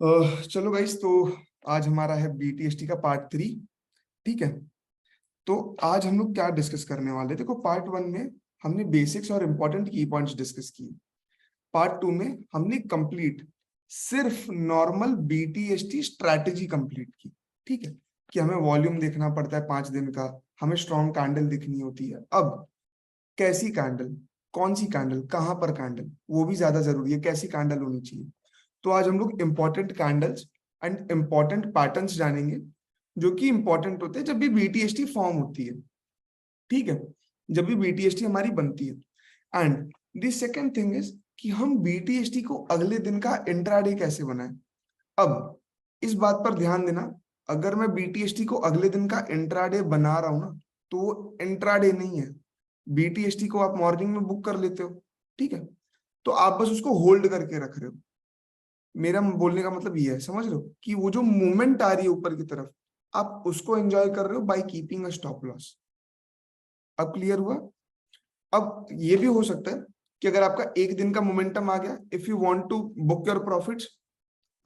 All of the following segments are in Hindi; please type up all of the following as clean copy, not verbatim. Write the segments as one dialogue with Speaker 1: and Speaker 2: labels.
Speaker 1: चलो गाइस, तो आज हमारा है बीटीएसटी का पार्ट 3। ठीक है। तो आज हम लोग क्या डिस्कस करने वाले हैं? देखो, पार्ट 1 में हमने बेसिक्स और इंपॉर्टेंट की पॉइंट्स डिस्कस किए। पार्ट 2 में हमने कंप्लीट सिर्फ नॉर्मल बीटीएसटी स्ट्रैटेजी कंप्लीट की। ठीक है, कि हमें वॉल्यूम देखना पड़ता है 5 दिन का, हमें स्ट्रॉन्ग कैंडल दिखनी होती है। अब कैसी कैंडल, कौन सी कैंडल, कहां पर कैंडल, वो भी ज्यादा जरूरी है, कैसी कैंडल होनी चाहिए। तो आज हम लोग important candles and important patterns जानेंगे, जो कि इंपॉर्टेंट होते हैं जब भी बीटीएसटी फॉर्म होती है। ठीक है, जब भी बीटीएसटी हमारी बनती है। And the second thing is कि हम बीटीएसटी को अगले दिन का इंट्राडे कैसे बनाएं। अब इस बात पर ध्यान देना, अगर मैं बीटीएसटी को अगले दिन का इंट्राडे बना रहा हूं ना, तो वो इंट्राडे नहीं है। बीटीएसटी को आप मॉर्निंग में बुक कर लेते हो, ठीक है, तो आप बस उसको होल्ड करके रख रहे हो। मेरा बोलने का मतलब ये है, समझ रहे हो, कि वो जो मूवमेंट आ रही है ऊपर की तरफ, आप उसको एंजॉय कर रहे हो by keeping a stop loss. अब क्लियर हुआ? अब ये भी हो सकता है कि अगर आपका एक दिन का मोमेंटम आ गया, if you want to book your profits,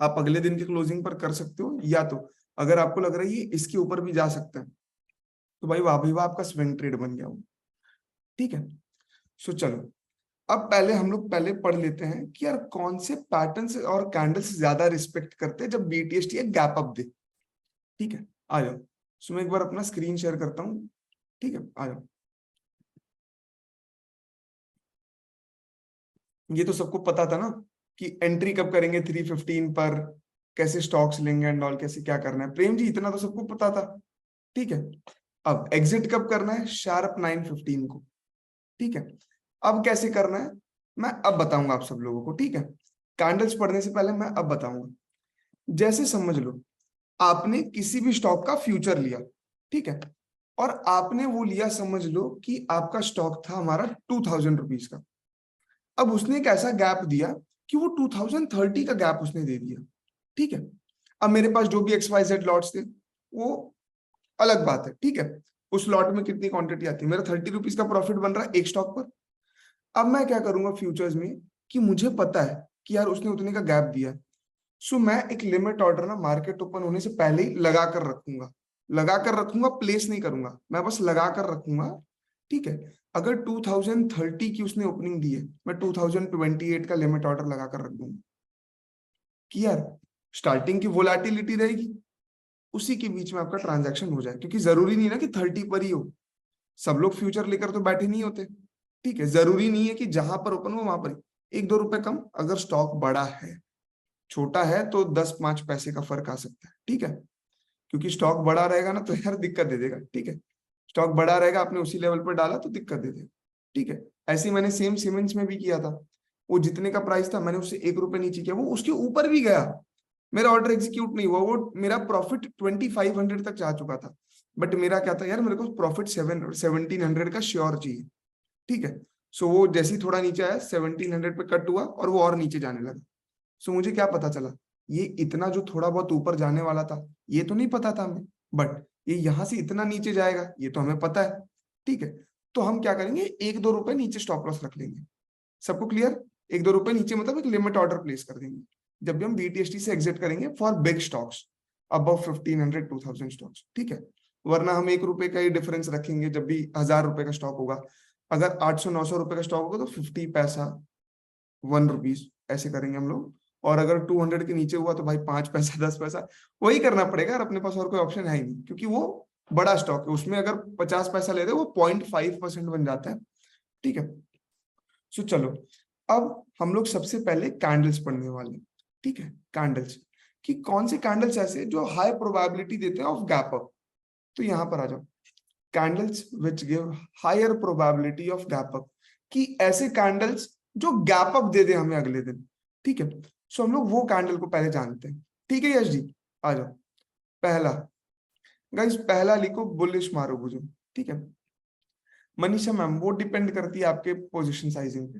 Speaker 1: आप अगले दिन की क्लोजिंग पर कर सकते हो, या तो अगर आपको लग रहा है ये इसके ऊपर भी जा सकता है, तो भाई वाह भाई वाह, आपका स्विंग ट्रेड बन गया वो। ठीक है, सो चलो, अब पहले हम लोग पहले पढ़ लेते हैं कि यार कौन से पैटर्न्स और कैंडल्स ज्यादा रिस्पेक्ट करते हैं जब बीटीएसटी एक गैप अप दे। ठीक है, आ जाओ। सो मैं एक बार अपना स्क्रीन शेयर करता हूँ। ठीक है, आ जाओ। ये तो सबको पता था ना कि एंट्री कब करेंगे 315 पर, कैसे स्टॉक्स लेंगे एंड ऑल, कैसे क्या करना है। प्रेम जी, इतना तो सबको पता था। ठीक है, अब एग्जिट कब करना है? शार्प 9:15 को। ठीक है, अब कैसे करना है मैं अब बताऊंगा आप सब लोगों को। ठीक है, कैंडल्स पढ़ने से पहले मैं अब बताऊंगा। जैसे समझ लो, आपने किसी भी स्टॉक का फ्यूचर लिया, ठीक है, और आपने वो लिया, समझ लो कि आपका स्टॉक था हमारा 2000 रुपीज का। अब उसने एक ऐसा गैप दिया कि वो 2030 का गैप उसने दे दिया। ठीक है, अब मेरे पास जो भी XYZ लॉट्स थे वो अलग बात है। ठीक है, उस लॉट में कितनी क्वांटिटी आती है, मेरा 30 रुपीज का प्रॉफिट बन रहा है एक स्टॉक पर। अब मैं क्या करूंगा फ्यूचर्स में, कि मुझे पता है कि यार उसने उतने का गैप दिया, सो मैं एक लिमिट ऑर्डर ना मार्केट ओपन होने से पहले ही लगा कर रखूंगा। लगा कर रखूंगा, प्लेस नहीं करूंगा, मैं बस लगा कर रखूंगा। ठीक है, अगर 2030 की उसने ओपनिंग दी है, मैं 2028 का लिमिट ऑर्डर लगा कर रख दूंगा कि यार स्टार्टिंग की वोलेटिलिटी रहेगी, उसी के बीच में आपका ट्रांजैक्शन हो जाए। क्योंकि जरूरी नहीं ना कि 30 पर ही हो, सब लोग फ्यूचर लेकर तो बैठे नहीं होते। ठीक है, जरूरी नहीं है कि जहां पर ओपन हो वहां पर ही। 1-2 रुपए कम, अगर स्टॉक बड़ा है, छोटा है तो 10-5 पैसे का फर्क आ सकता है। ठीक है, क्योंकि स्टॉक बड़ा रहेगा ना तो यार दिक्कत दे देगा। ठीक है, स्टॉक बड़ा रहेगा, आपने उसी लेवल पर डाला तो दिक्कत दे देगा। ठीक है, ऐसे ही मैंने सेम सीमेंट्स में भी किया था। वो जितने का प्राइस था, मैंने उससे 1 रुपए नीचे किया, वो उसके ऊपर भी गया, मेरा ऑर्डर एग्जीक्यूट नहीं हुआ, वो मेरा प्रॉफिट 2500 तक जा चुका था। बट मेरा क्या था यार, मेरे को प्रॉफिट 1700 का श्योर चाहिए। ठीक है, सो वो जैसे ही थोड़ा नीचे आया, 1700 पे कट हुआ और वो और नीचे जाने लगा। सो मुझे क्या पता चला, ये इतना जो थोड़ा बहुत ऊपर जाने वाला था, ये तो नहीं पता था हमें, बट ये यहां से इतना नीचे जाएगा ये तो हमें पता है। ठीक है, तो हम क्या करेंगे, 1-2 रुपए नीचे स्टॉप लॉस रख लेंगे। सबको क्लियर? 1-2 रुपए नीचे मतलब एक लिमिट ऑर्डर प्लेस कर देंगे जब भी हम बीटीएसटी से एग्जिट करेंगे for big stocks above 1500-2000 stocks. ठीक है, वरना हम 1 रुपए का ही डिफरेंस रखेंगे जब भी 1000 रुपए का स्टॉक होगा। अगर 800-900 रुपए का स्टॉक होगा तो 50 पैसा, 1 रुपीज ऐसे करेंगे हम लोग। और अगर 200 के नीचे हुआ तो भाई 5 पैसा, 10 पैसा, वही करना पड़ेगा यार, अपने पास और कोई ऑप्शन है ही नहीं, क्योंकि वो बड़ा स्टॉक है, उसमें अगर 50 पैसा ले रहे वो 0.5% बन जाता है। ठीक है, सो चलो, अब हम लोग सबसे पहले कैंडल्स पढ़ने वाले हैं। ठीक है, कैंडल्स कि कौन से कैंडल्स ऐसे जो हाई प्रोबेबिलिटी देते हैं ऑफ गैप अप। तो यहां पर आ जाओ, candles which give higher probability of gap up, कि ऐसे कैंडल्स जो गैप अप दे दे हमें अगले दिन। ठीक है, सो हम लोग वो कैंडल को पहले जानते हैं। ठीक है यश जी, आ जाओ। पहला, गाइस पहला लिखो बुलिश मारूबुजो। ठीक है, मनीषा मैम वो डिपेंड करती है आपके पोजीशन साइजिंग पे।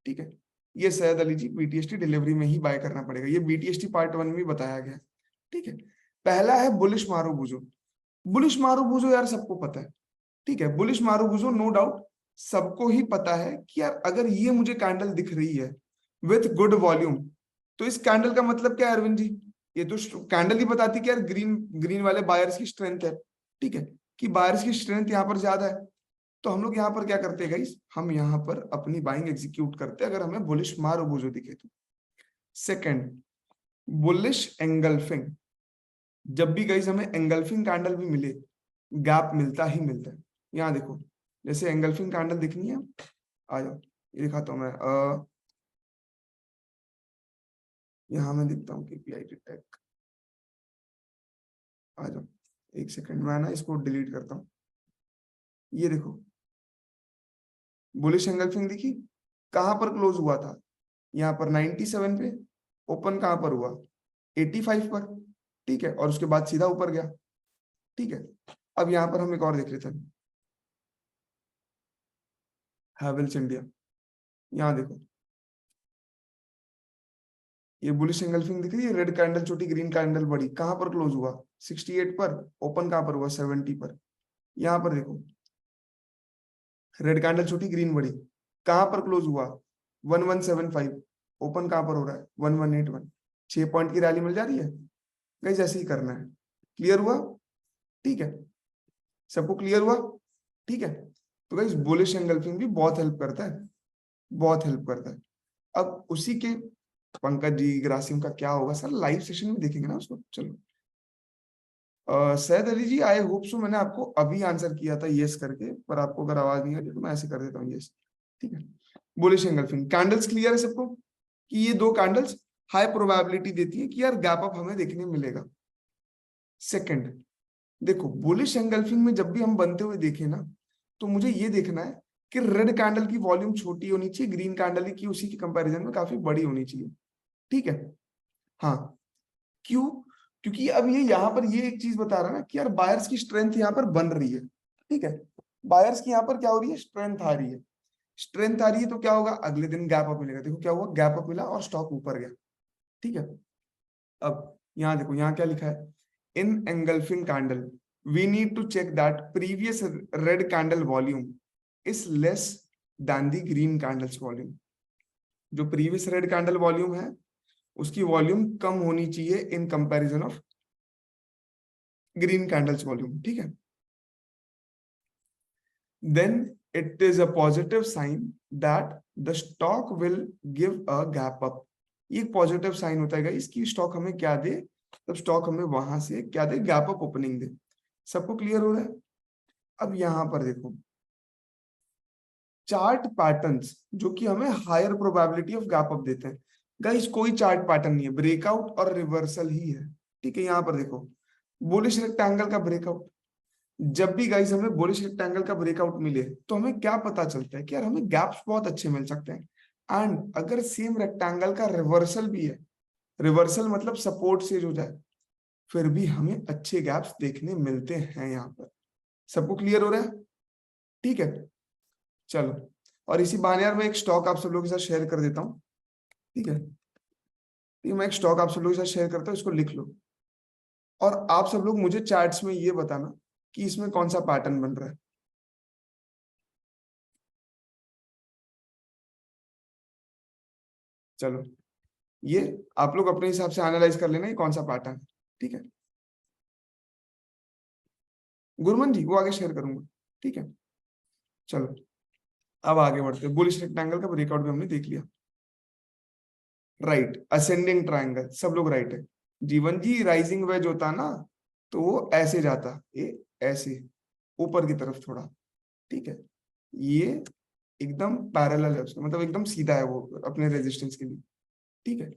Speaker 1: ठीक है, ये सैयद अली जी बीटीएसटी डिलीवरी में ही बाय करना पड़ेगा, ये बीटीएसटी पार्ट 1 में बताया गया। ठीक है, पहला है बुलिश मारूबुजो। बुलिश मारूबुजो यार सबको पता है। ठीक है, बुलिश मारूबुजो नो डाउट सबको ही पता है कि यार अगर ये मुझे कैंडल दिख रही है विथ गुड वॉल्यूम, तो इस कैंडल का मतलब क्या है अरविंद जी? ये तो कैंडल ही बताती कि यार ग्रीन ग्रीन वाले बायर्स की स्ट्रेंथ है, ठीक है, कि बायर्स की स्ट्रेंथ यहाँ पर ज्यादा है। तो हम लोग यहाँ पर क्या करते हैं गाइस, हम यहाँ पर अपनी बाइंग एग्जीक्यूट करते हैं अगर हमें बुलिश मारूबुजो दिखे तो। सेकंड, बुलिश एंगल्फिंग, जब भी गाइस हमें एंगल्फिंग कैंडल भी मिले, गैप मिलता ही मिलता है। यहाँ देखो, जैसे एंगल्फिंग कैंडल दिखनी है, आ जाओ ये दिखाता हूँ मैं। यहाँ मैं दिखता हूँ KPIT टेक, आ जाओ एक सेकंड, मैं ना इसको डिलीट करता हूँ। ये देखो बुलिश एंगल्फिंग दिखी, कहां पर क्लोज हुआ था, यहाँ पर 97 पे, ओपन कहां पर हुआ 85 पर, ठीक है, और उसके बाद सीधा ऊपर गया, ठीक है। अब यहाँ पर हम एक और देख लेते हैं, हैवेल्स इंडिया, यहाँ देखो ये बुलिश एंगल्फिंग दिख रही है, रेड कैंडल छोटी ग्रीन कैंडल बड़ी, कहां पर क्लोज हुआ 68 पर, ओपन कहां पर हुआ 70 पर। यहाँ पर देखो रेड कैंडल छोटी ग्रीन बड़ी, कहां पर क्लोज हुआ 1175, ओपन कहां पर हो रहा है 1181, 6 पॉइंट की रैली मिल जा रही है। गाइस ऐसे ही करना है, क्लियर हुआ, ठीक है, सबको क्लियर हुआ, ठीक है। तो गाइस बुलिश एंगल्फिंग भी बहुत हेल्प करता है, बहुत हेल्प करता है। अब उसी के पंकज जी ग्रासिम का क्या होगा सर, लाइव सेशन में देखेंगे ना उसको। चलो सैयद अली जी, आई होप सो मैंने आपको अभी आंसर किया था यस करके, पर आपको अगर आवाज नहीं आ रही तो मैं ऐसे कर देता हूँ यस, ठीक है। बुलिश एंगल्फिंग कैंडल्स क्लियर है सबको, कि ये दो कैंडल्स हाई प्रोबेबिलिटी देती है कि यार गैप अप हमें देखने मिलेगा। सेकंड, देखो बुलिश एंगल्फिंग में जब भी हम बनते हुए देखें ना, तो मुझे ये देखना है कि रेड कैंडल की वॉल्यूम छोटी होनी चाहिए, ग्रीन कैंडल की उसी की कंपैरिजन में काफी बड़ी होनी चाहिए, ठीक है। हाँ, क्यों, क्योंकि अब ये यहाँ पर ये एक चीज बता रहा है ना कि यार बायर्स की स्ट्रेंथ यहाँ पर बन रही है, ठीक है, बायर्स की यहाँ पर क्या हो रही है, स्ट्रेंथ आ रही है। स्ट्रेंथ आ रही है तो क्या होगा, अगले दिन गैप अप मिलेगा, देखो क्या हुआ, गैप अप मिला और स्टॉक ऊपर गया, ठीक है। अब यहाँ देखो, यहाँ क्या लिखा है, in engulfing candle we need to check that previous red candle volume is less than the green candle's volume. जो प्रीवियस रेड कैंडल वॉल्यूम है उसकी वॉल्यूम कम होनी चाहिए in comparison of green candle's volume, ठीक है। Then it is a positive sign that the stock will give a gap up. ये पॉजिटिव साइन होता है इसकी स्टॉक हमें क्या दे, तब स्टॉक हमें वहां से क्या दे, गैप अप ओपनिंग दे। सबको क्लियर हो रहा है। अब यहां पर देखो चार्ट पैटर्न्स जो कि हमें higher probability of gap up देते हैं। गाइस कोई चार्ट पैटर्न नहीं है, ब्रेकआउट और रिवर्सल ही है, ठीक है। यहां पर देखो बुलिश रेक्टेंगल का ब्रेकआउट, जब भी गाइस हमें बुलिश रेक्टेंगल का ब्रेकआउट मिले तो हमें क्या पता चलता है कि यार हमें गैप्स बहुत अच्छे मिल सकते हैं। एंड अगर सेम रेक्टेंगल का रिवर्सल भी है, रिवर्सल मतलब सपोर्ट से हो जाए, फिर भी हमें अच्छे गैप्स देखने मिलते हैं यहाँ पर। सबको क्लियर हो रहा है, ठीक है। चलो, और इसी बहाने यार मैं एक स्टॉक आप सब लोगों के साथ शेयर कर देता हूँ, ठीक है। ये मैं एक स्टॉक आप सब लोगों के साथ शेयर करता हूँ, इसको लिख लो, और आप सब लोग मुझे चैट्स में ये बताना कि इसमें कौन सा पैटर्न बन रहा है। चलो, ये आप लोग अपने हिसाब से एनालाइज कर लेना ये कौन सा पैटर्न है, ठीक है। गुरमन जी वो आगे शेयर करूंगा, ठीक है। चलो अब आगे बढ़ते हैं, बुलिश रेक्टेंगल का ब्रेकआउट भी हमने देख लिया, राइट, असेंडिंग ट्रायंगल, सब लोग राइट है। जीवन जी राइजिंग वेज होता ना तो वो ऐसे जाता, ये ऐसे ऊपर की तरफ थोड़ा, ठीक है। ये एकदम पैरेलल है उसका, मतलब एकदम सीधा है वो अपने रेजिस्टेंस के लिए, ठीक है।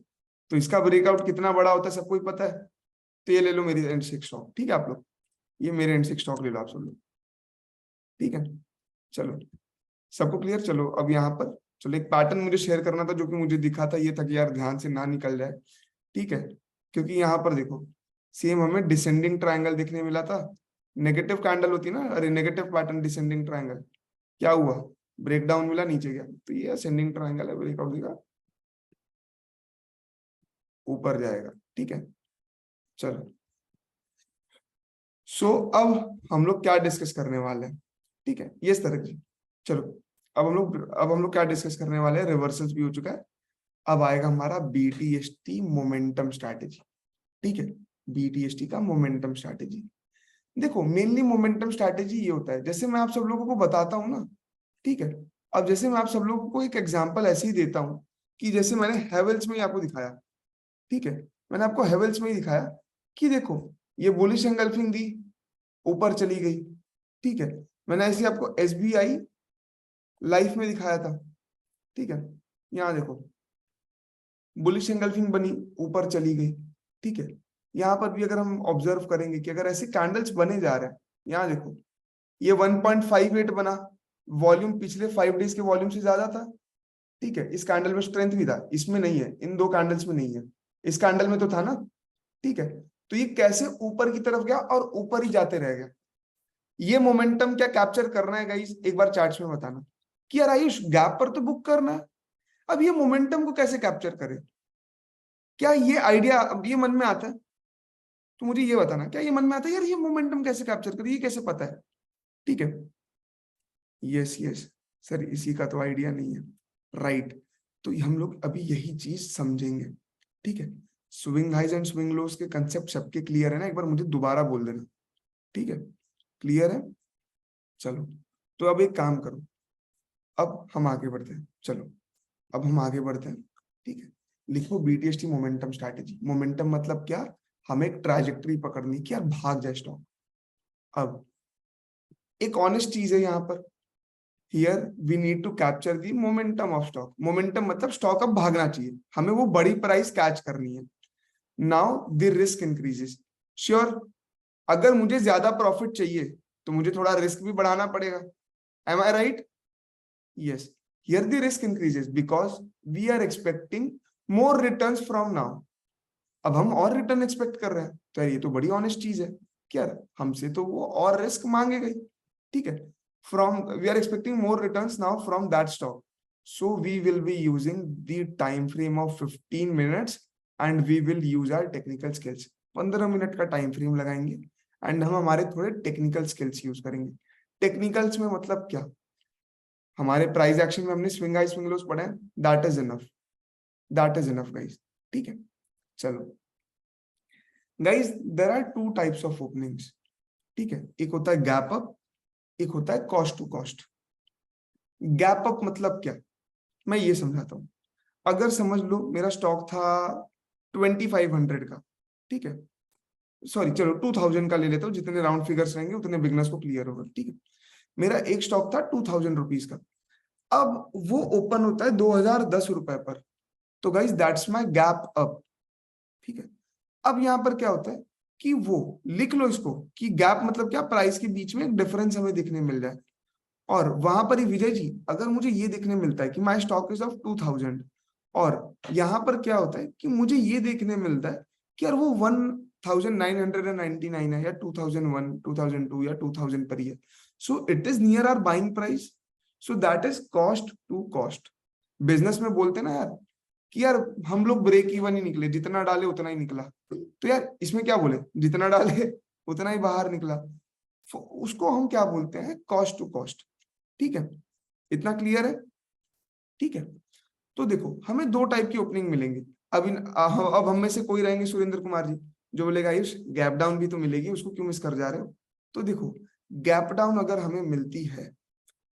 Speaker 1: तो इसका ब्रेकआउट कितना बड़ा होता है सबको ही पता है। तो ये ले लो मेरी एंड सिक्स स्टॉक, ठीक है आप लोग, ये मेरे एंड सिक्स स्टॉक ले लो आप सब लोग, ठीक है। चलो सबको क्लियर। चलो अब यहाँ पर चलो एक पैटर्न मुझे शेयर करना था जो कि मुझे दिखा था, ये था कि यार ध्यान से ना निकल जाए, ठीक है। क्योंकि यहाँ पर देखो सेम हमें डिसेंडिंग ट्रायंगल देखने मिला था, नेगेटिव कैंडल होती ना, अरे नेगेटिव पैटर्न डिसेंडिंग ट्रायंगल, क्या हुआ, ब्रेकडाउन मिला नीचे गया, तो ये असेंडिंग ट्रायंगल है, ब्रेकआउट देगा ऊपर जाएगा, ठीक है। चलो सो अब हम लोग क्या डिस्कस करने वाले हैं, ठीक है, ये इस तरह की। चलो अब हम लोग क्या डिस्कस करने वाले हैं, रिवर्सल्स भी हो चुका है। अब आएगा हमारा BTST मोमेंटम स्ट्रैटेजी, ठीक है, BTST का मोमेंटम स्ट्रैटेजी। देखो मेनली मोमेंटम स्ट्रैटेजी ये होता है, जैसे मैं आप सब लोगों को बताता हूँ ना, ठीक है। अब जैसे मैं आप सब लोगों को एक एग्जांपल ऐसे ही देता हूँ कि जैसे मैंने हेवेल्स में ही आपको दिखाया, ठीक है, मैंने आपको हेवेल्स में ही दिखाया कि देखो ये बुलिश एंगल्फिंग दी, ऊपर चली गई, ठीक है। मैंने ऐसे ही आपको SBI लाइफ में दिखाया था, ठीक है। यहाँ देखो बुलिश एंगल्फिंग बनी, ऊपर चली गई, ठीक है। यहाँ पर भी अगर हम ऑब्जर्व करेंगे कि अगर ऐसे कैंडल्स बने जा रहे हैं, यहाँ देखो ये 1.58 बना, वॉल्यूम पिछले 5 डेज के वॉल्यूम से ज्यादा था, ठीक है। इस कैंडल में स्ट्रेंथ भी था, इसमें नहीं है, इन दो कैंडल्स में नहीं है, इस कैंडल में तो था ना, ठीक है। तो ये कैसे ऊपर की तरफ गया और ऊपर ही जाते रह गया। ये मोमेंटम क्या कैप्चर करना है गाइस, एक बार चार्ट्स में बताना कि यार आयुष गैप पर तो बुक करना है, अब ये मोमेंटम को कैसे कैप्चर करें। क्या ये आइडिया अब ये मन में आता है, तो मुझे ये बताना, क्या ये मन में आता है यार ये मोमेंटम कैसे कैप्चर करें, ये कैसे पता है, ठीक है। यस यस सर, इसी का तो आइडिया नहीं है, राइट। तो हम लोग अभी यही चीज समझेंगे, ठीक है। Swing highs and swing lows के कंसेप्ट सबके क्लियर है ना, एक बार मुझे दोबारा बोल देना, ठीक है, क्लियर है। चलो तो अब एक काम करो, अब हम आगे बढ़ते हैं, चलो अब हम आगे बढ़ते हैं, ठीक है। लिखो BTST मोमेंटम स्ट्रैटेजी। मोमेंटम मतलब क्या, हमें एक ट्रैजेक्टरी पकड़नी कि यार भाग जाए स्टॉक। अब एक ऑनेस्ट चीज है यहाँ पर, here we need to capture the momentum of stock. Momentum मतलब स्टॉक अब भागना चाहिए, हमें वो बड़ी प्राइस कैच करनी है। Now the risk increases, sure, अगर मुझे ज्यादा प्रॉफिट चाहिए तो मुझे थोड़ा रिस्क भी बढ़ाना पड़ेगा, am I right. Yes, here the risk increases because we are expecting more returns from now. अब हम और रिटर्न एक्सपेक्ट कर रहे हैं, तो यार ये तो बड़ी ऑनेस्ट चीज है कि यार हमसे तो वो और रिस्क मांगेगा ही, ठीक है। From we are expecting more returns now from that stock, so we will be using the time frame of 15 minutes and we will use our technical skills. 15 minute का टाइम फ्रेम लगाएंगे एंड हम हमारे थोड़े टेक्निकल स्किल्स यूज करेंगे। टेक्निकल्स में मतलब क्या, हमारे प्राइस एक्शन में हमने स्विंग हाई स्विंग लोस पढ़े हैं, that is enough, that is enough guys, ठीक है। चलो guys, there are two types of openings, ठीक है। एक होता है गैप अप, एक होता है cost to cost. Gap up मतलब क्या, मैं ये समझाता हूं। अगर समझ लो मेरा स्टॉक था 2500 का, ठीक है, सॉरी चलो 2000 का ले लेता हूँ, जितने राउंड फिगर्स रहेंगे उतने बिगनर्स को क्लियर होगा, ठीक है। मेरा एक स्टॉक था 2000 रुपीज का, अब वो ओपन होता है 2010 रुपए पर, तो guys that's my gap up, ठीक है। अब यहाँ पर क्या होता है कि वो लिख लो इसको कि गैप मतलब क्या, प्राइस के बीच में एक डिफरेंस हमें दिखने मिल जाए। और वहां पर ही विजय जी, अगर मुझे ये देखने मिलता है कि माई स्टॉक इज ऑफ 2000, और यहाँ पर क्या होता है कि मुझे ये देखने मिलता है कि यार वो 1999 है या 2001 2002 या 2000 पर ही है, so it is near our buying price, so that is cost to cost. Business में बोलते हैं ना यार कि यार हम लोग ब्रेक इवन ही निकले, जितना डाले उतना ही निकला, तो यार इसमें क्या बोले, जितना डाले उतना ही बाहर निकला, उसको हम क्या बोलते हैं, कॉस्ट टू कॉस्ट, ठीक है। इतना क्लियर है, ठीक है। तो देखो हमें दो टाइप की ओपनिंग मिलेंगी। अब हम में से कोई रहेंगे सुरेंद्र कुमार जी, जो बोलेगा आयुष गैप डाउन भी तो मिलेगी, उसको क्यों मिस कर जा रहे हो। तो देखो गैप डाउन अगर हमें मिलती है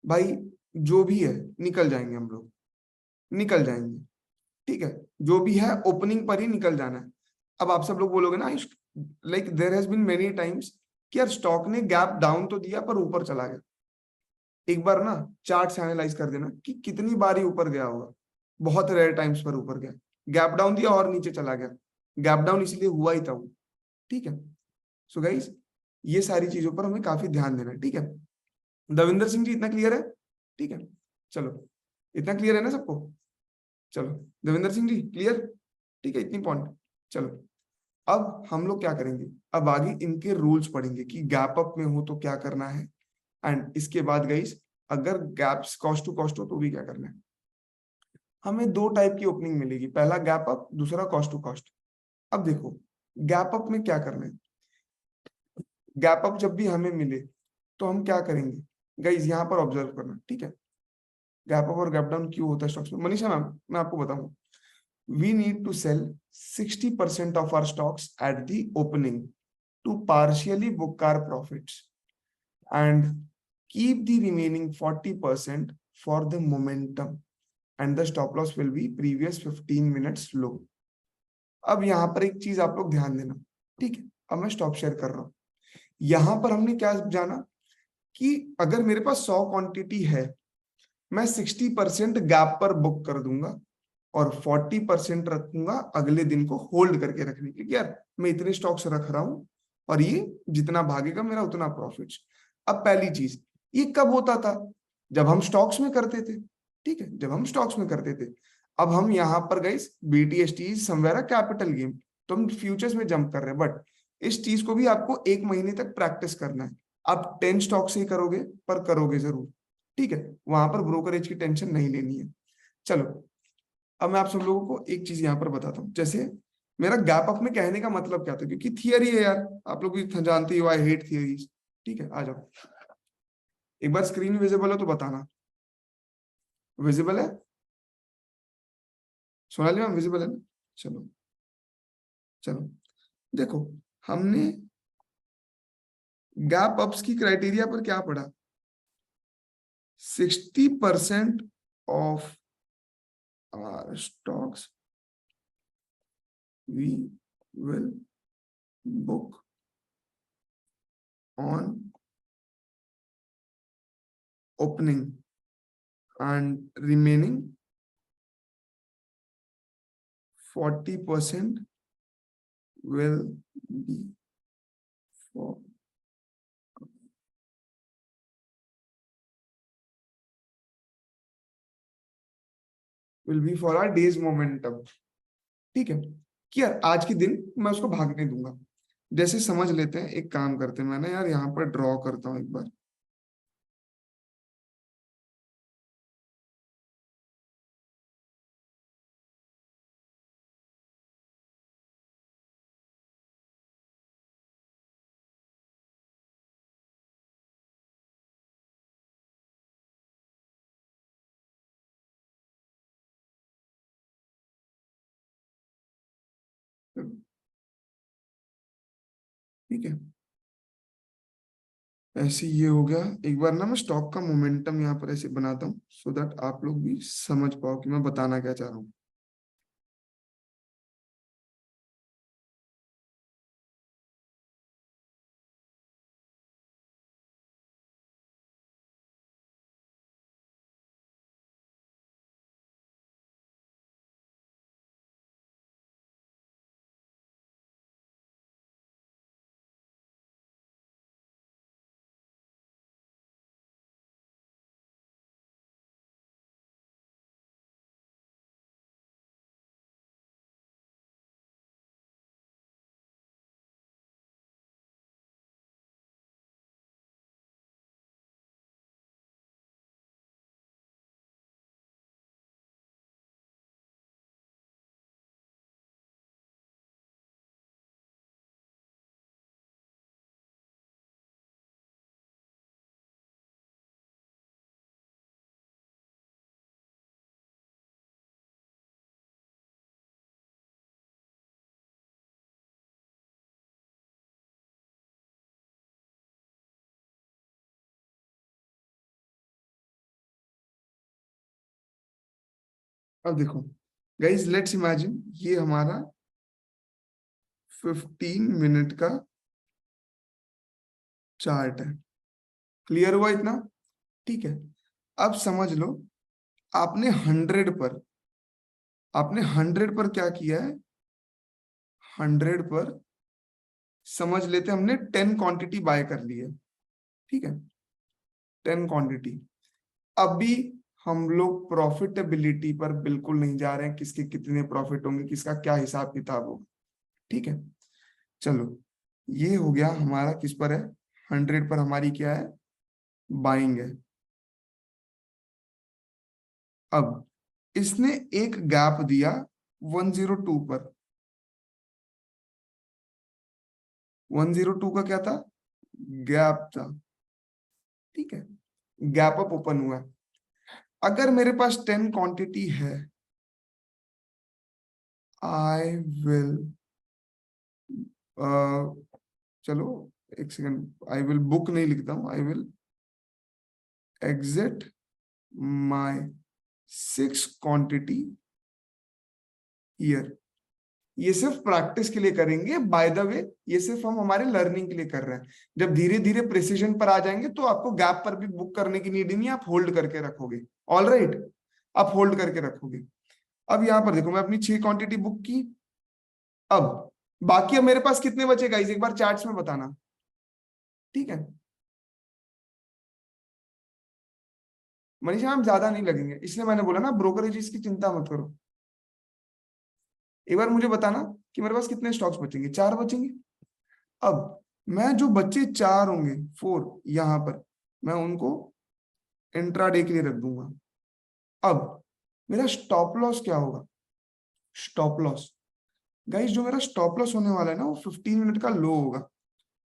Speaker 1: भाई, जो भी है निकल जाएंगे हम लोग, निकल जाएंगे, ठीक है। जो भी है ओपनिंग पर ही निकल जाना है। अब आप सब लोग बोलोगे ना, like there has been many times कि यार स्टॉक ने गैप डाउन तो दिया पर ऊपर चला गया। एक बार ना चार्ट से एनालाइज कर देना कि कितनी बार ही ऊपर गया होगा, बहुत रेयर टाइम्स पर ऊपर गया, गैप डाउन दिया और नीचे चला गया, गैप डाउन इसलिए हुआ ही था वो, ठीक है। सो गाइस ये सारी चीजों पर हमें काफी ध्यान देना है, ठीक है। दविंदर सिंह जी इतना क्लियर है, ठीक है। चलो इतना क्लियर है ना सबको, चलो देवेंद्र सिंह जी क्लियर, ठीक है, इतनी पॉइंट। चलो अब हम लोग क्या करेंगे, अब आगे इनके रूल्स पढ़ेंगे कि गैप अप में हो तो क्या करना है, एंड इसके बाद गाइस अगर गैप्स कॉस्ट टू कॉस्ट हो तो भी क्या करना है। हमें दो टाइप की ओपनिंग मिलेगी, पहला गैप अप, दूसरा कॉस्ट टू कॉस्ट। अब देखो गैप अप में क्या करना है, गैप अप जब भी हमें मिले तो हम क्या करेंगे गाइस, यहाँ पर ऑब्जर्व करना, ठीक है। गैप अप और गैप डाउन क्यों होता है स्टॉक्स में, मनीषा मैम मैं आपको बताऊंगा। we need to sell 60% of our stocks at the opening to partially book our profits and keep the remaining 40% for the momentum, and the stop loss will be previous 15 minutes low. अब यहां पर एक चीज आप लोग ध्यान देना, ठीक है। अब मैं स्टॉप शेयर कर रहा हूं। यहां पर हमने क्या जाना कि अगर मेरे पास 100 क्वांटिटी है, मैं 60% गैप पर बुक कर दूंगा और 40% रखूंगा अगले दिन को होल्ड करके रखने के लिए। यार मैं इतने स्टॉक्स रख रहा हूं और ये जितना भागेगा मेरा उतना प्रॉफिट। अब पहली चीज, ये कब होता था? जब हम स्टॉक्स में करते थे, ठीक है, जब हम स्टॉक्स में करते थे। अब हम यहाँ पर गए BTST समवेयर कैपिटल गेम, तो हम फ्यूचर्स में जंप कर रहे हैं, बट इस चीज को भी आपको 1 महीने तक प्रैक्टिस करना है। आप 10 स्टॉक से ही करोगे, पर करोगे जरूर, ठीक है। वहां पर ब्रोकरेज की टेंशन नहीं लेनी है। चलो अब मैं आप सब लोगों को एक चीज यहाँ पर बताता हूँ। जैसे मेरा गैप अप में कहने का मतलब क्या था, क्योंकि थियरी है यार, आप लोग भी जानते हो, आई हेट थियरीज। ठीक है, आ जाओ। एक बार स्क्रीन विजिबल हो तो बताना। विजिबल है सोनाली मैम? विजिबल है ना? चलो चलो देखो, हमने गैप अप्स की क्राइटेरिया पर क्या पढ़ा? 60% of our stocks we will book on opening and remaining 40% will be for our days momentum। ठीक है, कि यार आज के दिन मैं उसको भागने दूंगा। जैसे समझ लेते हैं, एक काम करते हैं, मैं ना यार यहाँ पर ड्रॉ करता हूँ एक बार। ठीक है, ऐसे ये हो गया। एक बार ना मैं स्टॉक का मोमेंटम यहाँ पर ऐसे बनाता हूँ, सो दैट आप लोग भी समझ पाओ कि मैं बताना क्या चाह रहा हूँ। अब देखो गाइज, लेट्स इमेजिन ये हमारा 15 मिनट का चार्ट है। क्लियर हुआ इतना? ठीक है, अब समझ लो, आपने 100 पर क्या किया है? 100 पर समझ लेते हमने 10 क्वांटिटी बाय कर ली है। ठीक है, 10 क्वांटिटी। अभी हम लोग प्रॉफिटेबिलिटी पर बिल्कुल नहीं जा रहे हैं, किसके कितने प्रॉफिट होंगे, किसका क्या हिसाब किताब होगा। ठीक है, चलो ये हो गया हमारा, किस पर है? 100 पर हमारी क्या है? बाइंग है। अब इसने एक गैप दिया 102 पर। 102 का क्या था? गैप था। ठीक है, गैप अप ओपन हुआ। अगर मेरे पास 10 क्वांटिटी है, आई विल, चलो एक सेकंड, आई विल बुक नहीं लिखता हूं, I will exit my 6 quantity year. ये सिर्फ प्रैक्टिस के लिए करेंगे, बाय द वे ये सिर्फ हम हमारे लर्निंग के लिए कर रहे हैं। जब धीरे धीरे प्रिसीजन पर आ जाएंगे तो आपको गैप पर भी बुक करने की नीड नहीं है, आप होल्ड करके रखोगे। ऑल राइट, आप होल्ड करके रखोगे। अब यहां पर देखो, मैं अपनी 6 क्वांटिटी बुक की। अब बाकी अब मेरे पास कितने बचे गाइस, एक बार चार्ट्स में बताना, ठीक है। मनीषा मैम ज्यादा नहीं लगेंगे, इसलिए मैंने बोला ना ब्रोकरेज की चिंता मत करो। एक बार मुझे बताना कि मेरे पास कितने स्टॉक्स बचेंगे, 4 बचेंगे। अब मैं जो बच्चे 4 होंगे, 4 यहां पर, मैं उनको इंट्राडे के लिए रख दूंगा। अब मेरा स्टॉप लॉस क्या होगा, स्टॉप लॉस गाइस, जो मेरा स्टॉप लॉस होने वाला है ना, वो 15 मिनट का लो होगा।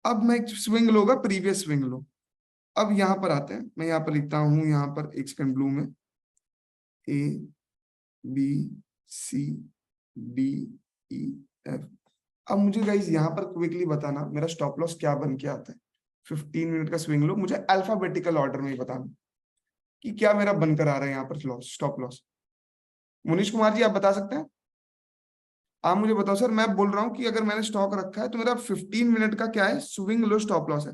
Speaker 1: अब मैं एक स्विंग लो होगा, प्रीवियस स्विंग लो। अब यहां पर आते हैं, मैं यहां पर लिखता हूं, यहां पर एक सेकंड, ब्लू में A B C D E F. अब मुझे गाइस यहाँ पर क्विकली बताना मेरा स्टॉप लॉस क्या बन के आता है। 15 मिनट का स्विंग लो, मुझे अल्फाबेटिकल ऑर्डर में ही बताना कि क्या मेरा बनकर आ रहा है यहाँ पर loss, stop loss. Munish Kumar ji आप बता सकते हैं? आप मुझे बताओ सर, मैं बोल रहा हूँ कि अगर मैंने स्टॉक रखा है तो मेरा 15 मिनट का क्या है, स्विंग लो स्टॉप लॉस है।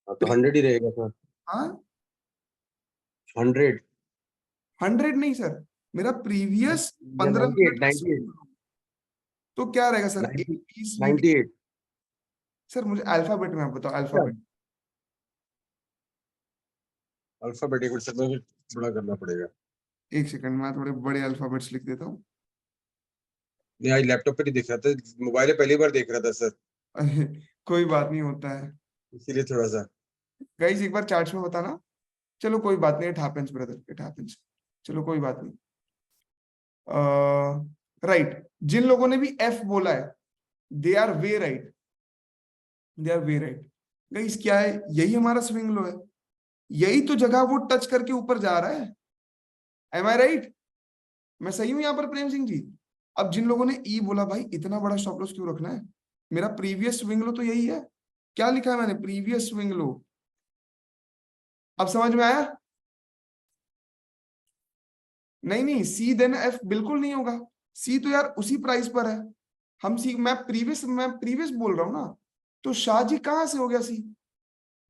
Speaker 2: हाँ, तो 100 ही रहेगा सर।
Speaker 1: हाँ,
Speaker 2: 100
Speaker 1: 100 नहीं सर, मेरा प्रीवियस
Speaker 2: या
Speaker 1: 15 मिनट
Speaker 2: 98
Speaker 1: का
Speaker 2: 98
Speaker 1: swing लो। तो क्या रहेगा सर, ए
Speaker 2: 90
Speaker 1: बी सी डी।
Speaker 2: 98।
Speaker 1: सर मुझे अल्फाबेट में आप बताओ,
Speaker 2: अच्छा,
Speaker 1: अल्फाबेट।
Speaker 2: अल्फाबेटिक सर में थोड़ा करना पड़ेगा।
Speaker 1: एक सेकंड, मैं थोड़े बड़े अल्फाबेट्स लिख देता हूँ।
Speaker 2: नहीं, आज लैपटॉप पे नहीं देख रहा था, मोबाइल पे पहली बार देख रहा था सर,
Speaker 1: अरे, कोई बात नहीं, होता है।
Speaker 2: इसीलिए थोड़ा सा।
Speaker 1: गाइस एक बार चार्ट्स में बताना। चलो कोई बात नहीं, it happens brother, it happens. चलो कोई बात नहीं। राइट, जिन लोगों ने भी एफ बोला है, they are way right, they are way right. Guys क्या है, यही हमारा स्विंग लो है, यही तो जगह वो टच करके ऊपर जा रहा है। M I right? मैं सही हूं यहाँ पर प्रेम सिंह जी? अब जिन लोगों ने ई बोला, भाई इतना बड़ा स्टॉप लॉस क्यों रखना है, मेरा प्रीवियस स्विंग लो तो यही है। क्या लिखा है मैंने, प्रीवियस स्विंग लो। अब समझ में आया? नहीं नहीं, सी देन एफ बिल्कुल नहीं होगा। सी तो यार उसी प्राइस पर है। हम सी, मैं प्रीवियस बोल रहा हूं ना। तो शाह जी कहां से हो गया सी,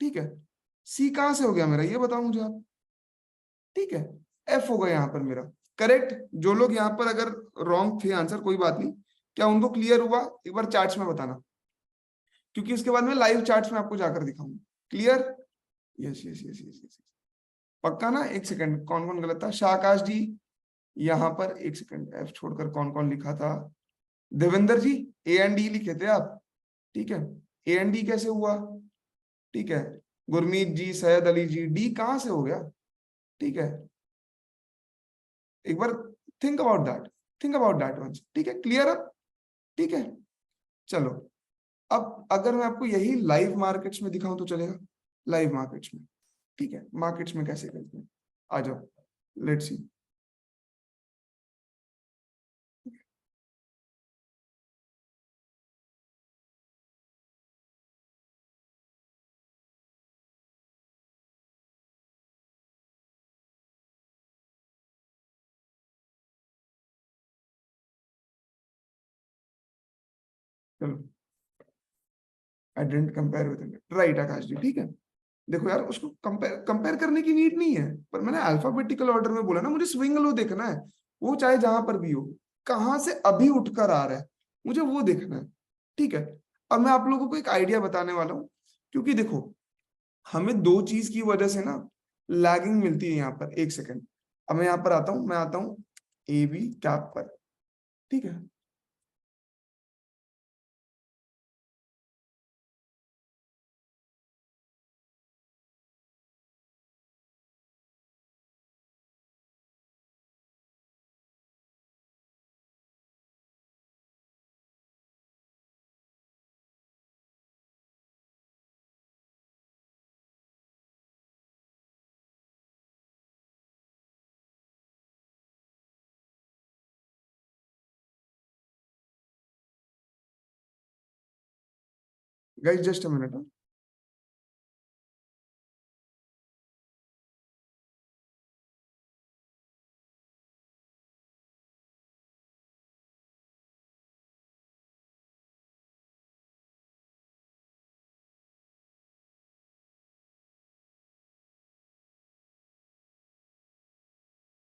Speaker 1: ठीक है। सी कहां से हो गया मेरा, ये बताओ मुझे आप। ठीक है, एफ होगा यहाँ पर मेरा। करेक्ट। जो लोग यहाँ पर अगर रॉन्ग थे आंसर, कोई बात नहीं, क्या उनको क्लियर हुआ, एक बार चार्ट्स में बताना, क्योंकि इसके बाद में लाइव चार्ट्स में आपको जाकर दिखाऊंगा। Clear? Yes yes yes yes yes. पक्का ना? एक सेकंड, कौन कौन गलत था, शाहकाश जी यहाँ पर, एक सेकंड, एफ छोड़कर कौन कौन लिखा था, देवेंद्र जी ए एंड डी लिखे थे आप, ठीक है। ए एंड डी कैसे हुआ, ठीक है। गुरमीत जी, सैयद अली जी, डी कहां से हो गया, ठीक है। एक बार think about that, think about that once, ठीक है। क्लियर अब? ठीक है, चलो। अब अगर मैं आपको यही लाइव मार्केट्स में दिखाऊं तो चलेगा? लाइव मार्केट्स में, ठीक है, मार्केट्स में कैसे करते हैं, आ जाओ, लेट्स सी। चलो, आई डेंट कंपेयर विद, राइट आकाश जी, ठीक है। देखो यार, उसको कंपेयर कंपेयर करने की नीड नहीं है, पर मैंने अल्फाबेटिकल ऑर्डर में बोला ना, मुझे स्विंग लो देखना है। वो चाहे जहां पर भी हो, कहां से अभी उठकर आ रहा है, मुझे वो देखना है, ठीक है। अब मैं आप लोगों को एक आइडिया बताने वाला हूँ, क्योंकि देखो, हमें दो चीज की वजह से ना लैगिंग मिलती है यहाँ पर। एक सेकंड, अब मैं यहाँ पर आता हूँ, मैं आता हूँ ए बी कैप पर, ठीक है। Guys just a minute.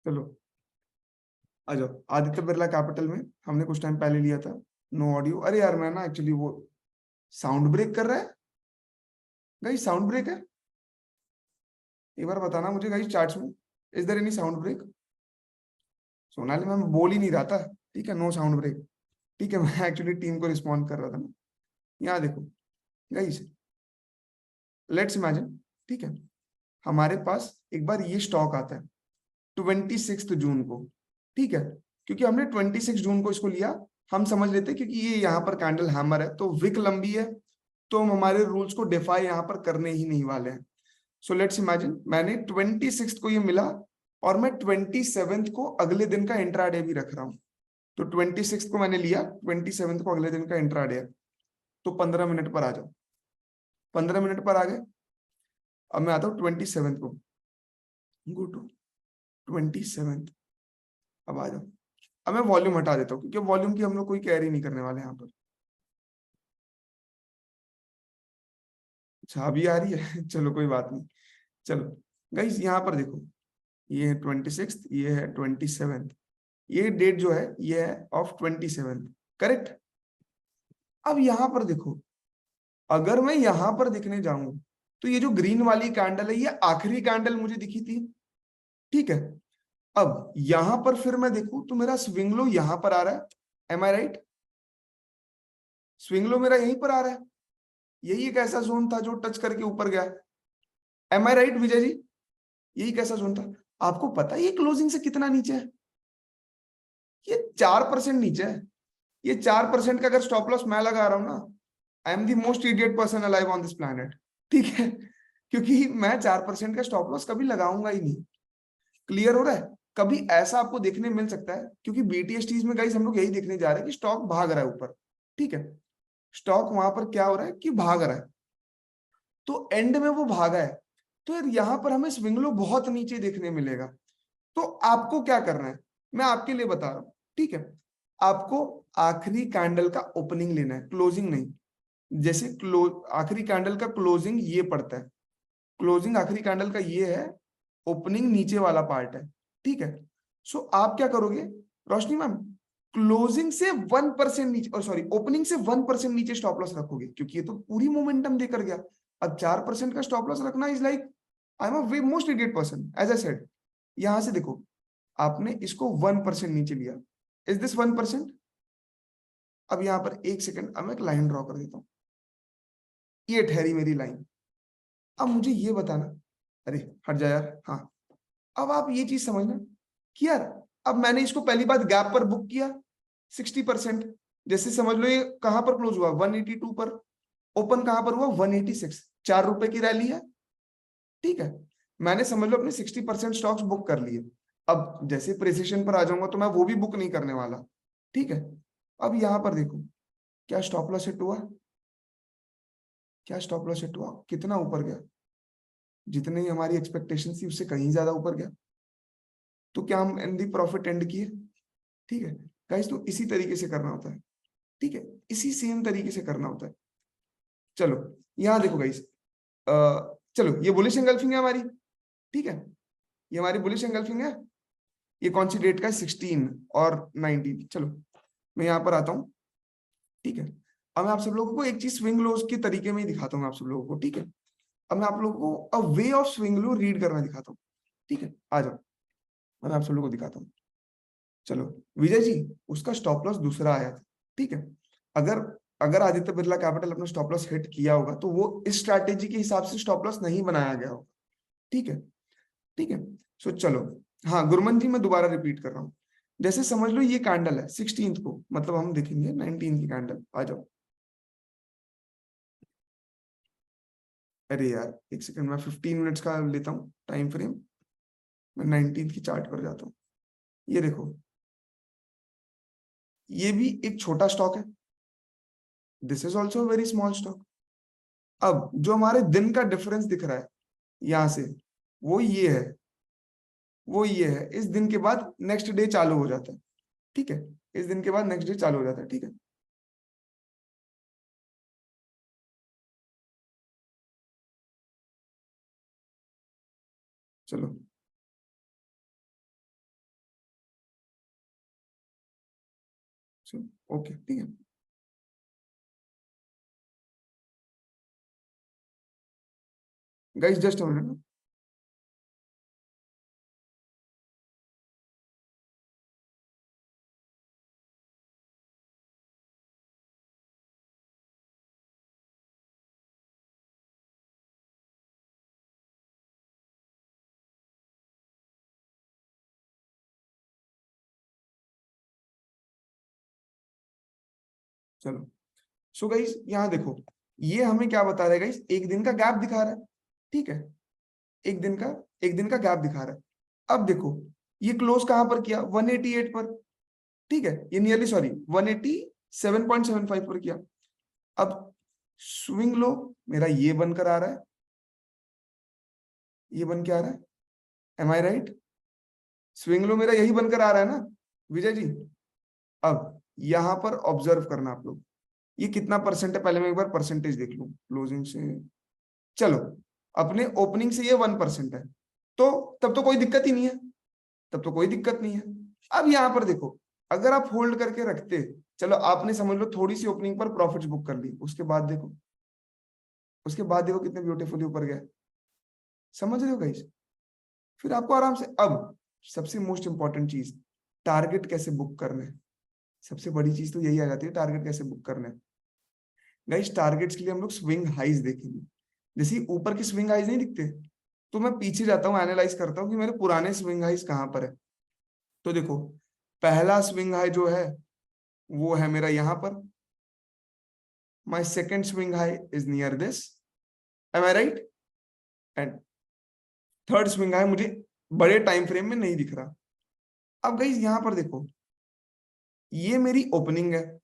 Speaker 1: चलो आ जाओ, आदित्य बिरला कैपिटल में हमने कुछ टाइम पहले लिया था। No audio. अरे यार मैं ना एक्चुअली वो साउंड ब्रेक कर रहा है गाइस, साउंड ब्रेक है। एक बार बताना मुझे गाइस चार्ट्स में, is there any sound break? Sonali मैं बोल ही नहीं रहा था, ठीक है, नो साउंड ब्रेक। ठीक है, मैं एक्चुअली टीम को रिस्पॉन्ड कर रहा था ना। यहाँ देखो गाइस, लेट्स इमेजिन, ठीक है, हमारे पास एक बार ये स्टॉक आता है 26 जून को, ठीक है, क्योंकि हमने 26 जून को इसको लिया, हम समझ लेते हैं क्योंकि ये यहाँ पर कैंडल हैमर है तो विक लंबी है, तो हम हमारे रूल्स को डिफाई यहाँ पर करने ही नहीं वाले हैं। सो लेट्स इमेजिन मैंने 26 को ये मिला और मैं 27 को अगले दिन का इंट्राडे भी रख रहा हूँ। तो 26 को मैंने लिया, 27 को अगले दिन का इंट्राडे है, तो 15 मिनट पर आ जाओ। 15 मिनट पर आ गए। अब मैं आता हूँ 27 को, गो टू 27। अब आ जाओ। अब मैं वॉल्यूम हटा देता हूँ क्योंकि वॉल्यूम की हम लोग कोई कैरी नहीं करने वाले यहाँ पर। अच्छा अभी आ रही है चलो कोई बात नहीं। चलो गाइस यहाँ पर देखो, ये है 26, ये है 27, ये डेट जो है ये है ऑफ 27, करेक्ट। अब यहाँ पर देखो, अगर मैं यहाँ पर दिखने जाऊं तो ये जो ग्रीन वाली कैंडल है ये आखिरी कैंडल मुझे दिखी थी, ठीक है। अब यहां पर फिर मैं देखूं तो मेरा स्विंग लो यहां पर आ रहा है, M I right? Swing low मेरा यहीं पर आ रहा है, यही एक ऐसा जोन था जो टच करके ऊपर गया, M I right Vijay ji? यही कैसा जोन था? आपको पता है ये क्लोजिंग से कितना नीचे है? ये 4% नीचे है। ये 4% का अगर स्टॉप लॉस मैं लगा रहा हूं ना, I am the most idiot person alive on this planet, ठीक है, क्योंकि मैं 4% का स्टॉप लॉस कभी लगाऊंगा ही नहीं। क्लियर हो रहा है? कभी ऐसा आपको देखने मिल सकता है, क्योंकि बीटीएसटीज में गाइस हम लोग यही देखने जा रहे हैं कि स्टॉक भाग रहा है ऊपर, ठीक है, स्टॉक वहां पर क्या हो रहा है कि भाग रहा है, तो एंड में वो भागा है, तो यार यहां पर हमें स्विंग लो बहुत नीचे देखने मिलेगा। तो आपको क्या करना है, मैं आपके लिए बता रहा हूं, ठीक है, आपको आखिरी कैंडल का ओपनिंग लेना है, क्लोजिंग नहीं। जैसे आखिरी कैंडल का क्लोजिंग ये पड़ता है, क्लोजिंग आखिरी कैंडल का ये है, ओपनिंग नीचे वाला पार्ट है, ठीक है। सो आप क्या करोगे रोशनी मैम, क्लोजिंग से 1% नीचे, और सॉरी ओपनिंग से 1% नीचे स्टॉप लॉस रखोगे, क्योंकि ये तो पूरी मोमेंटम देकर गया। अब 4% का स्टॉप लॉस रखना is like, I am a way most idiot person as I said. यहां से देखो, आपने इसको 1% नीचे लिया, इज दिस 1%? अब यहां पर एक सेकंड, अब मैं एक लाइन ड्रॉ कर देता हूं, ये ठहरी मेरी लाइन। अब मुझे ये बताना, अरे हट जा यार, हाँ, अब आप ये चीज समझना कि यार अब मैंने इसको पहली बात गैप पर बुक किया 60%, जैसे समझ लो ये कहां पर क्लोज हुआ 182 पर, ओपन कहां पर हुआ 186, 4 रुपए की रैली है, ठीक है। मैंने समझ लो अपने 60% स्टॉक्स बुक कर लिए। अब जैसे प्रिसिशन पर आ जाऊंगा तो मैं वो भी बुक नहीं करने वाला, ठीक है। अब यहां पर देखो, क्या स्टॉप लॉस हिट हुआ? क्या स्टॉप लॉस हिट हुआ? कितना ऊपर गया? जितनी हमारी एक्सपेक्टेशन थी उससे कहीं ज्यादा ऊपर गया, तो क्या हम एंड दी प्रॉफिट एंड किए? ठीक है गाइस, तो इसी तरीके से करना होता है, ठीक है, इसी सेम तरीके से करना होता है। चलो यहां देखो गाइस, चलो ये बुलिश एंगल्फिंग है हमारी, ठीक है, ये हमारी बुलिश एंगल्फिंग है। ये कौन सी डेट का है? 16 और 19। चलो मैं यहाँ पर आता हूँ, ठीक है। अब मैं आप सब लोगों को एक चीज स्विंग लोज के तरीके में ही दिखाता हूँ आप सब लोगों को, ठीक है। अब मैं आप लोगों को a way of swing low read करना दिखाता हूँ, ठीक है, आ जाओ, मैं आप सब लोगों को दिखाता हूँ। चलो विजय जी, उसका स्टॉप लॉस दूसरा आया था, ठीक है। अगर अगर आदित्य बिरला कैपिटल अपना स्टॉप लॉस हिट किया होगा तो वो इस स्ट्रैटेजी के हिसाब से स्टॉप लॉस नहीं बनाया गया होगा, ठीक है, ठीक है। सो चलो, हाँ गुरमन जी मैं दोबारा रिपीट कर रहा हूँ, जैसे समझ लो ये कैंडल है 16 को, मतलब हम देखेंगे 19 की कैंडल, आ जाओ। अरे यार एक सेकंड, मैं 15 मिनट्स का लेता हूँ टाइम फ्रेम, मैं 19 की चार्ट पर जाता हूँ। ये देखो, ये भी एक छोटा स्टॉक है, this is also very small stock, अब जो हमारे दिन का डिफरेंस दिख रहा है यहां से, वो ये है, वो ये है। इस दिन के बाद नेक्स्ट डे चालू हो जाता है, ठीक है, इस दिन के बाद नेक्स्ट डे चालू हो जाता है, ठीक है। चलो ओके, ठीक है। Guys just a minute. चलो सो गाइस यहाँ देखो, ये हमें क्या बता रहा है गाइस, एक दिन का गैप दिखा रहा है, ठीक है, एक दिन का, एक दिन का गैप दिखा रहा है। अब देखो ये क्लोज कहां पर किया, 188 पर, ठीक है, ये नियरली सॉरी 187.75 पर किया। अब स्विंग लो मेरा ये बनकर आ रहा है, ये बन के आ रहा है, M I right? Swing low मेरा यही बनकर आ रहा है ना विजय जी? अब यहां पर ऑब्जर्व करना आप लोग, ये कितना परसेंट है, पहले मैं एक बार परसेंटेज देख लूं क्लोजिंग से। चलो अपने ओपनिंग से ये 1% है, तो तब तो कोई दिक्कत ही नहीं है, तब तो कोई दिक्कत नहीं है। अब यहां पर देखो, अगर आप होल्ड करके रखते, चलो आपने समझ लो थोड़ी सी ओपनिंग पर प्रॉफिट्स बुक कर ली, उसके बाद देखो, उसके बाद देखो कितने ब्यूटीफुली ऊपर गए, समझ रहे हो गाइस? फिर आपको आराम से, अब सबसे मोस्ट इंपॉर्टेंट चीज, टारगेट कैसे बुक करना है। सबसे बड़ी चीज तो यही आ जाती है, टारगेट कैसे बुक करना है। गाइस टारगेट्स के लिए हम लोग स्विंग हाइज देखेंगे, जैसे ऊपर की स्विंग हाइज नहीं दिखते, तो मैं पीछे जाता हूँ, एनालाइज करता हूँ कि मेरे पुराने स्विंग हाइज कहाँ पर है। तो देखो पहला स्विंग हाई जो है वो है मेरा यहाँ पर, my second swing high is near this, am I right? And third swing high मुझे बड़े टाइम फ्रेम में नहीं दिख रहा। अब गाइस यहाँ पर देखो, ये मेरी ओपनिंग है,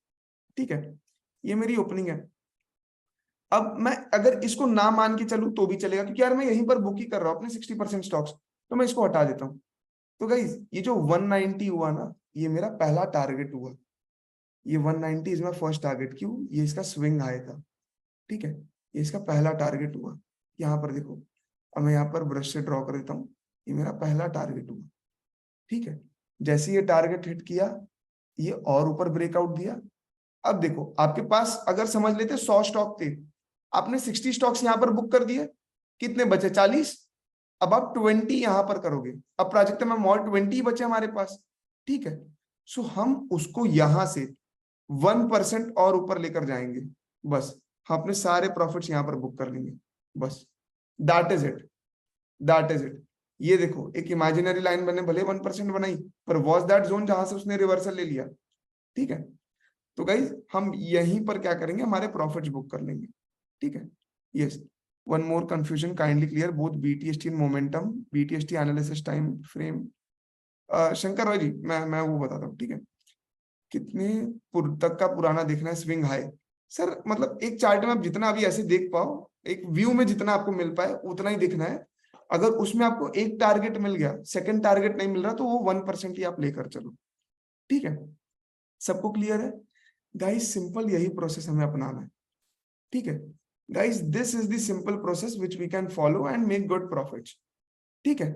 Speaker 1: ठीक है, ये मेरी ओपनिंग है। अब मैं अगर इसको ना मान के चलूं तो भी चलेगा, क्योंकि यार मैं यहीं पर बुक ही कर रहा हूँ अपने 60% स्टॉक्स, तो मैं इसको हटा देता हूँ। तो गाइस ये जो 190 हुआ ना, ये मेरा पहला टारगेट हुआ, ये 190 इज माई फर्स्ट टारगेट। क्यों? ये इसका स्विंग हाई था, ठीक है, ये इसका पहला टारगेट हुआ। यहाँ पर देखो, अब मैं यहाँ पर ब्रश से ड्रॉ कर देता हूँ, ये मेरा पहला टारगेट हुआ, ठीक है। जैसे ये टारगेट हिट किया, ये और ऊपर ब्रेकआउट दिया। अब देखो आपके पास अगर समझ लेते 100 स्टॉक थे, आपने 60 स्टॉक्स यहां पर बुक कर दिए, कितने बचे? 40। अब आप 20 यहां पर करोगे, अब प्राजक्ता में मॉल 20 बचे हमारे पास, ठीक है। सो हम उसको यहां से 1% और ऊपर लेकर जाएंगे, बस हम अपने सारे प्रॉफिट्स यहां पर बुक कर लेंगे, बस that is it, that is it. ये देखो एक इमेजिनरी लाइन बने, भले 1% बनाई, पर वॉज दैट जोन जहां से उसने रिवर्सल ले लिया, ठीक है। तो गाइज हम यहीं पर क्या करेंगे, हमारे प्रॉफिट्स बुक कर लेंगे, ठीक है। Yes, one more confusion, kindly clear both BTST and momentum, BTST analysis time frame. Shankar भाई जी मैं वो बताता हूँ, ठीक है। कितने तक का पुराना देखना है स्विंग हाई? सर मतलब एक चार्ट में आप जितना अभी ऐसे देख पाओ, एक व्यू में जितना आपको मिल पाए उतना ही देखना है। अगर उसमें आपको एक टारगेट मिल गया, सेकंड टारगेट नहीं मिल रहा, तो वो 1% ही आप लेकर चलो, ठीक है। सबको क्लियर है? गाइस सिंपल यही प्रोसेस हमें अपनाना है, ठीक है। Guys this is the simple process which we can follow and make good profits, ठीक है।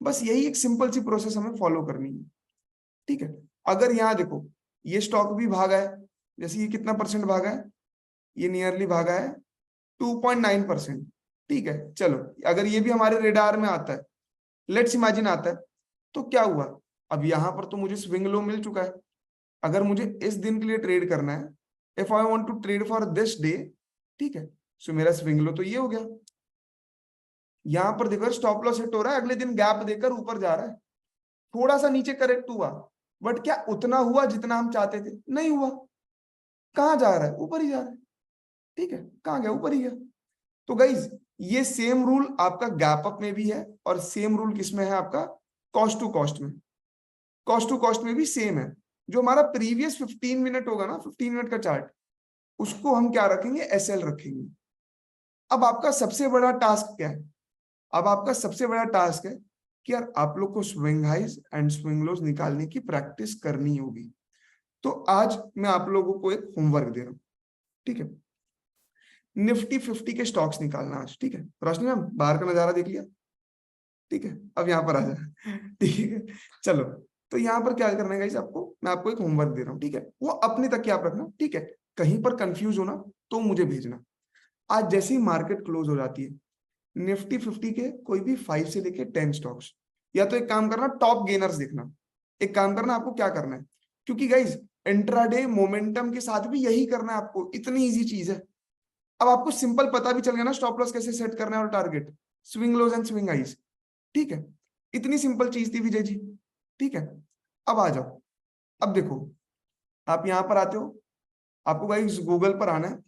Speaker 1: बस यही एक सिंपल सी प्रोसेस हमें फॉलो करनी है, ठीक है। अगर यहाँ देखो ये स्टॉक भी भागा है, जैसे ये कितना परसेंट भागा है, ये नियरली भागा है 2.9%, ठीक है। चलो अगर ये भी हमारे रेडार में आता है, लेट्स इमेजिन आता है, तो क्या हुआ? अब यहाँ पर तो मुझे स्विंग लो मिल चुका है। अगर मुझे इस दिन के लिए ट्रेड करना है, if I want to trade for this day, ठीक है, सो मेरा स्विंग लो तो ये हो गया। यहां पर देखो स्टॉप लॉस हिट हो रहा है, अगले दिन गैप देकर ऊपर जा रहा है, थोड़ा सा नीचे करेक्ट हुआ, बट क्या उतना हुआ जितना हम चाहते थे? नहीं हुआ। कहां जा रहा है? ऊपर ही जा रहा है, ठीक है, कहां गया? ऊपर ही गया। तो गाइज ये सेम रूल आपका गैप अप में भी है, और सेम रूल किसमें है आपका? कॉस्ट टू कॉस्ट में। कॉस्ट टू कॉस्ट में भी सेम है। जो हमारा प्रीवियस 15 मिनट होगा ना, 15 मिनट का चार्ट, उसको हम क्या रखेंगे? एसएल रखेंगे, अब आपका सबसे बड़ा टास्क क्या है? अब आपका सबसे बड़ा टास्क है कि यार आप लोग को स्विंग हाइज एंड स्विंग लोज निकालने की प्रैक्टिस करनी होगी। तो आज मैं आप लोगों को एक होमवर्क दे रहा हूं, ठीक है? निफ्टी 50 के स्टॉक्स निकालना आज, ठीक है? रोशनी मैम बाहर का नजारा देख लिया, ठीक है? अब यहाँ पर आ जाए ठीक है, चलो। तो यहाँ पर क्या करना है गाइस, आपको मैं आपको एक होमवर्क दे रहा हूँ, ठीक है? वो अपने तक की आप रखना, ठीक है? कहीं पर कंफ्यूज होना तो मुझे भेजना। आज जैसे ही मार्केट क्लोज हो जाती है, निफ्टी 50 के कोई भी 5 से लेके 10 स्टॉक्स, या तो एक काम करना टॉप गेनर्स देखना। एक काम करना, आपको क्या करना है, क्योंकि गाइज इंट्राडे मोमेंटम के साथ भी यही करना है आपको, इतनी इजी चीज है। अब आपको सिंपल पता भी चल गया ना स्टॉप लॉस कैसे सेट करना है और target, swing lows and swing highs, ठीक है? इतनी सिंपल चीज थी विजय जी, ठीक है? अब आ जाओ, अब देखो, आप यहां पर आते हो, आपको गाइस गूगल पर आना है,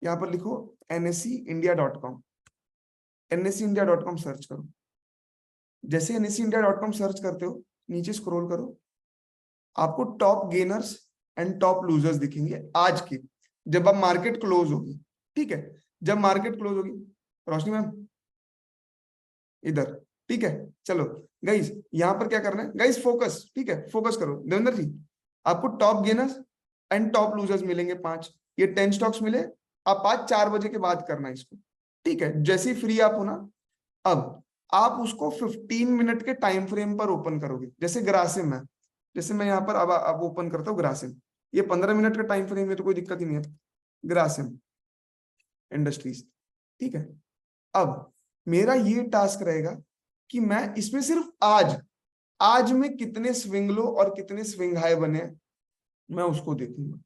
Speaker 1: यहां पर लिखो nseIndia.com, nseIndia.com सर्च करो। जैसे nseIndia.com सर्च करते हो, नीचे स्क्रॉल करो, आपको top gainers and top losers दिखेंगे आज के, जब अब मार्केट क्लोज होगी, ठीक है? जब मार्केट क्लोज होगी, रोशनी मैम इधर, ठीक है? चलो गाइस, यहां पर क्या करना है गाइस, फोकस, ठीक है? फोकस करो देवेंद्र जी। आपको top gainers and top losers मिलेंगे 5, ये 10 स्टॉक्स मिले। आप आज 4 बजे के बाद करना है इसको, ठीक है? जैसे ही फ्री आप हो ना, अब आप उसको 15 मिनट के टाइम फ्रेम पर ओपन करोगे। जैसे ग्रासिम है, जैसे मैं यहाँ पर अब ओपन करता हूँ ग्रासिम, ये 15 मिनट का टाइम फ्रेम है तो कोई दिक्कत ही नहीं है। ग्रासिम इंडस्ट्रीज, ठीक है? अब मेरा ये टास्क रहेगा कि मैं इसमें सिर्फ आज में कितने स्विंग लो और कितने स्विंग हाई बने हैं, मैं उसको देखूंगा,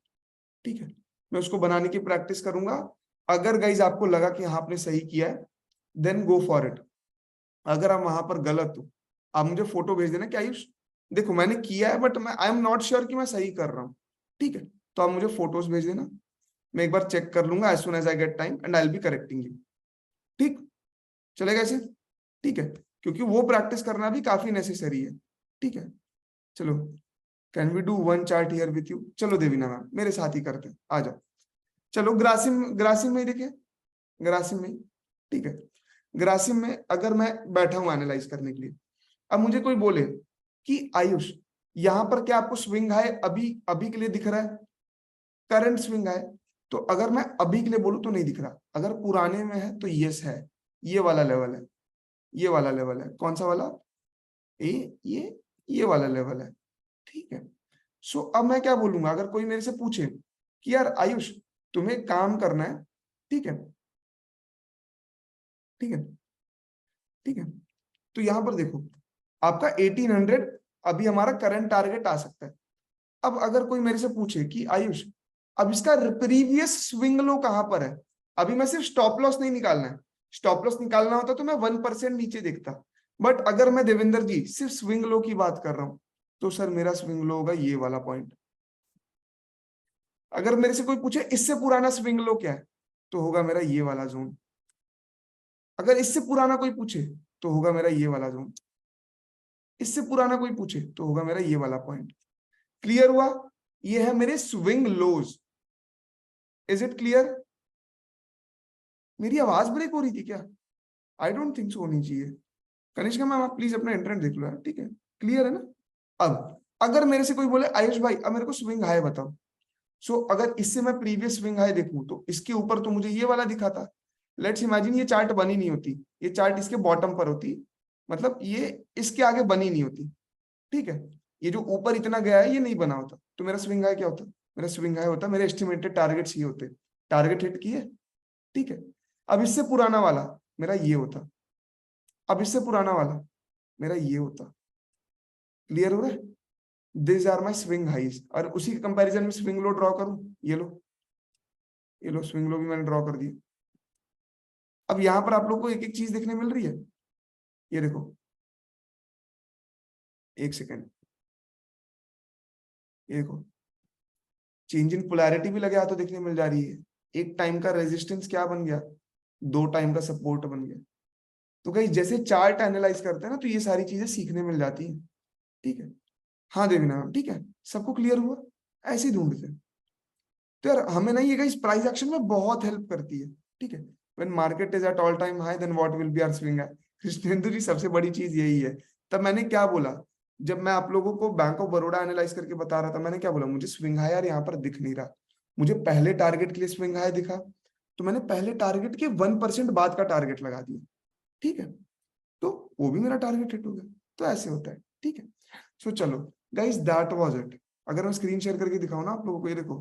Speaker 1: ठीक है? मैं उसको बनाने की प्रैक्टिस करूंगा। अगर गाइज आपको लगा कि हाँ आपने सही किया है, देन गो फॉर इट। अगर आप वहां पर गलत हो, आप मुझे फोटो भेज देना कि आयुष देखो मैंने किया है बट मैं आई एम नॉट श्योर कि मैं सही कर रहा हूँ, ठीक है? तो आप मुझे फोटोज भेज देना, मैं एक बार चेक कर लूंगा as soon as I get time and I will be correcting you, ठीक? चलेगा ऐसे, ठीक है? क्योंकि वो प्रैक्टिस करना भी काफी नेसेसरी है, ठीक है? चलो, can we do one chart here with you? चलो देवीना मैम मेरे साथ ही करते हैं, आ जाओ। चलो ग्रासिम, ग्रासिम में ही देखिए, ग्रासिम में ही, ठीक है? ग्रासिम में अगर मैं बैठा हूं एनालाइज करने के लिए, अब मुझे कोई बोले कि आयुष यहां पर क्या आपको स्विंग हाई अभी अभी के लिए दिख रहा है, करंट स्विंग हाई? तो अगर मैं अभी के लिए बोलूं तो नहीं दिख रहा, अगर पुराने में है तो यस है, ये वाला लेवल है, ये वाला लेवल है, कौन सा वाला? ये वाला लेवल है, ठीक है? सो अब मैं क्या बोलूंगा, अगर कोई मेरे से पूछे कि यार आयुष तुम्हें काम करना है, ठीक है, ठीक है, ठीक है? तो यहां पर देखो, आपका 1800 अभी हमारा करंट टारगेट आ सकता है। अब अगर कोई मेरे से पूछे कि आयुष अब इसका प्रीवियस स्विंग लो कहां पर है, अभी मैं सिर्फ स्टॉप लॉस नहीं निकालना है, स्टॉप लॉस निकालना होता तो मैं 1% नीचे देखता, बट अगर मैं देवेंद्र जी सिर्फ स्विंग लो की बात कर रहा हूं, तो सर मेरा स्विंग लो होगा ये वाला पॉइंट। अगर मेरे से कोई पूछे इससे पुराना स्विंग लो क्या है, तो होगा मेरा ये वाला जोन। अगर इससे पुराना कोई पूछे तो होगा मेरा ये वाला जोन, इससे पुराना कोई पूछे तो होगा मेरा ये वाला पॉइंट। क्लियर हुआ? ये है मेरे swing lows. Is it clear? मेरी आवाज ब्रेक हो रही थी क्या? आई डोंट थिंक सो होनी चाहिए। कनिष्का मैम आप प्लीज अपना इंटरनेट देख लो यार, ठीक है? क्लियर है ना? अब अगर मेरे से कोई बोले आयुष भाई अब मेरे को स्विंग हाई बताओ, सो अगर इससे मैं प्रीवियस स्विंग हाई देखूं तो इसके ऊपर तो मुझे ये वाला दिखा था। लेट्स इमेजिन ये चार्ट बनी नहीं होती, ये चार्ट इसके बॉटम पर होती, मतलब ये इसके आगे बनी नहीं होती, ठीक है? ये जो ऊपर इतना गया है ये नहीं बना होता, तो मेरा स्विंग हाई क्या होता? मेरा स्विंग हाई होता मेरे एस्टिमेटेड टारगेट्स ये होते, टारगेट हिट किए, ठीक है? अब इससे पुराना वाला मेरा ये होता, अब इससे पुराना वाला मेरा ये होता। क्लियर हो रहा है? This are my swing highs, और उसी के कंपैरिजन में स्विंग लो ड्रॉ करूं, ये लो स्विंग लो भी मैंने ड्रॉ कर दिया। अब यहां पर आप लोग को एक एक चीज देखने मिल रही है, ये देखो, एक सेकेंड, ये देखो, चेंज इन पोलैरिटी भी लगे हाथों देखने मिल जा रही है। एक टाइम का रेजिस्टेंस क्या बन गया, 2 टाइम का सपोर्ट बन गया। तो कहीं जैसे चार्ट एनालाइज करते हैं ना तो ये सारी चीजें सीखने मिल जाती है, ठीक है? हाँ देवीना मैम, ठीक है, सबको क्लियर हुआ? ऐसे ही ढूंढते हैं। तो यार हमें ना ये गाइस प्राइस एक्शन में बहुत हेल्प करती है, ठीक है? When market is at all time high then what will be our swing high. Krishnendu ji सबसे बड़ी चीज यही है। तब मैंने क्या बोला, जब मैं आप लोगों को बैंक ऑफ बड़ौदा एनालाइज करके बता रहा था, मैंने क्या बोला, मुझे स्विंग हाई यार यहाँ पर दिख नहीं रहा, मुझे पहले टारगेट के लिए स्विंग हाई दिखा, तो मैंने पहले टारगेट के 1% बाद का टारगेट लगा दिया, ठीक है, तो वो भी मेरा टारगेट हिट हो गया। तो ऐसे होता है, ठीक है। सो चलो गाइस, दैट वाज इट। अगर मैं स्क्रीन शेयर करके दिखाऊं ना आप लोगों को, ये देखो,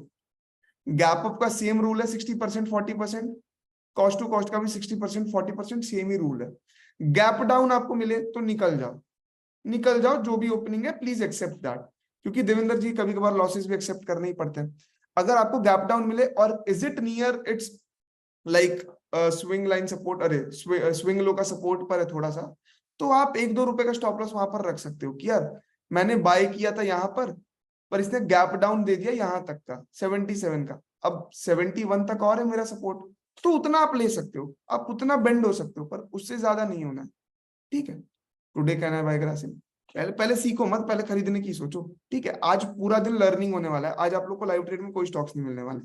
Speaker 1: गैप अप का सेम रूल है, 60% 40%, कॉस्ट टू कॉस्ट का भी 60% 40% सेम ही रूल है। गैप डाउन आपको मिले तो निकल जाओ, निकल जाओ, जो भी ओपनिंग है प्लीज एक्सेप्ट दैट, क्योंकि देवेंद्र जी कभी कभार लॉसेस भी एक्सेप्ट करने ही पड़ते हैं। अगर आपको गैप डाउन मिले और is it near it's like swing line support, अरे स्विंग लो का सपोर्ट पर है थोड़ा सा, तो आप 1-2 रुपए का स्टॉप लॉस वहां पर रख सकते हो कि यार मैंने बाय किया था यहाँ पर इसने गैप डाउन दे दिया यहाँ तक का 77 का, अब 71 तक और है मेरा सपोर्ट, तो उतना आप ले सकते हो, आप उतना बेंड हो सकते हो, पर उससे ज्यादा नहीं होना है, ठीक है। टुडे कहना है भाई ग्रासिम, पहले पहले सीखो मत, पहले खरीदने की सोचो, ठीक है। आज पूरा दिन लर्निंग होने वाला है, आज आप लोग को लाइव ट्रेड में कोई स्टॉक्स नहीं मिलने वाले,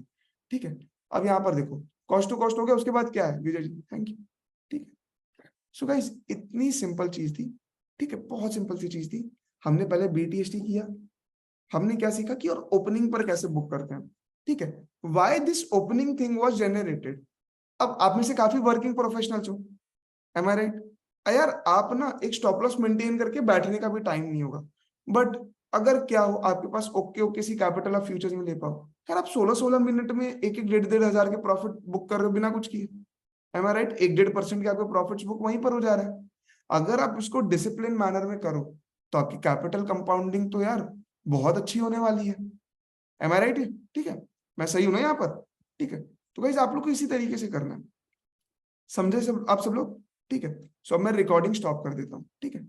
Speaker 1: ठीक है। अब यहाँ पर देखो, कॉस्ट टू कॉस्ट हो गया, उसके बाद क्या है विजय जी, थैंक यू, ठीक है। सो गाइस, इतनी सिंपल चीज थी, ठीक है, बहुत सिंपल सी चीज थी। हमने पहले BTST किया, हमने क्या सीखा कि और ओपनिंग पर कैसे बुक करते हैं, ठीक है। Why this opening thing was generated. अब आप में से काफी वर्किंग प्रोफेशनल्स हो, एम आई राइट, यार आप ना एक स्टॉप लॉस मेंटेन करके बैठने का भी टाइम नहीं होगा, बट अगर क्या हो आपके पास ओके ओके सी कैपिटल आप फ्यूचर्स में ले पाओ, यार आप 16-16 मिनट में एक एक 1.5-1.5 हजार के प्रॉफिट बुक कर रहे हो बिना कुछ किए, एम आई राइट, 1-1.5% के आपके प्रॉफिट्स बुक वहीं पर हो जा रहा है। अगर आप इसको डिसिप्लिन मैनर में करो तो आपकी कैपिटल कंपाउंडिंग तो यार बहुत अच्छी होने वाली है, एम आई राइट, ठीक है। मैं सही हूं ना यहाँ पर, ठीक है। तो गाइस आप लोग को इसी तरीके से करना है, समझे सब आप सब लोग, ठीक है। सो अब मैं रिकॉर्डिंग स्टॉप कर देता हूँ, ठीक है।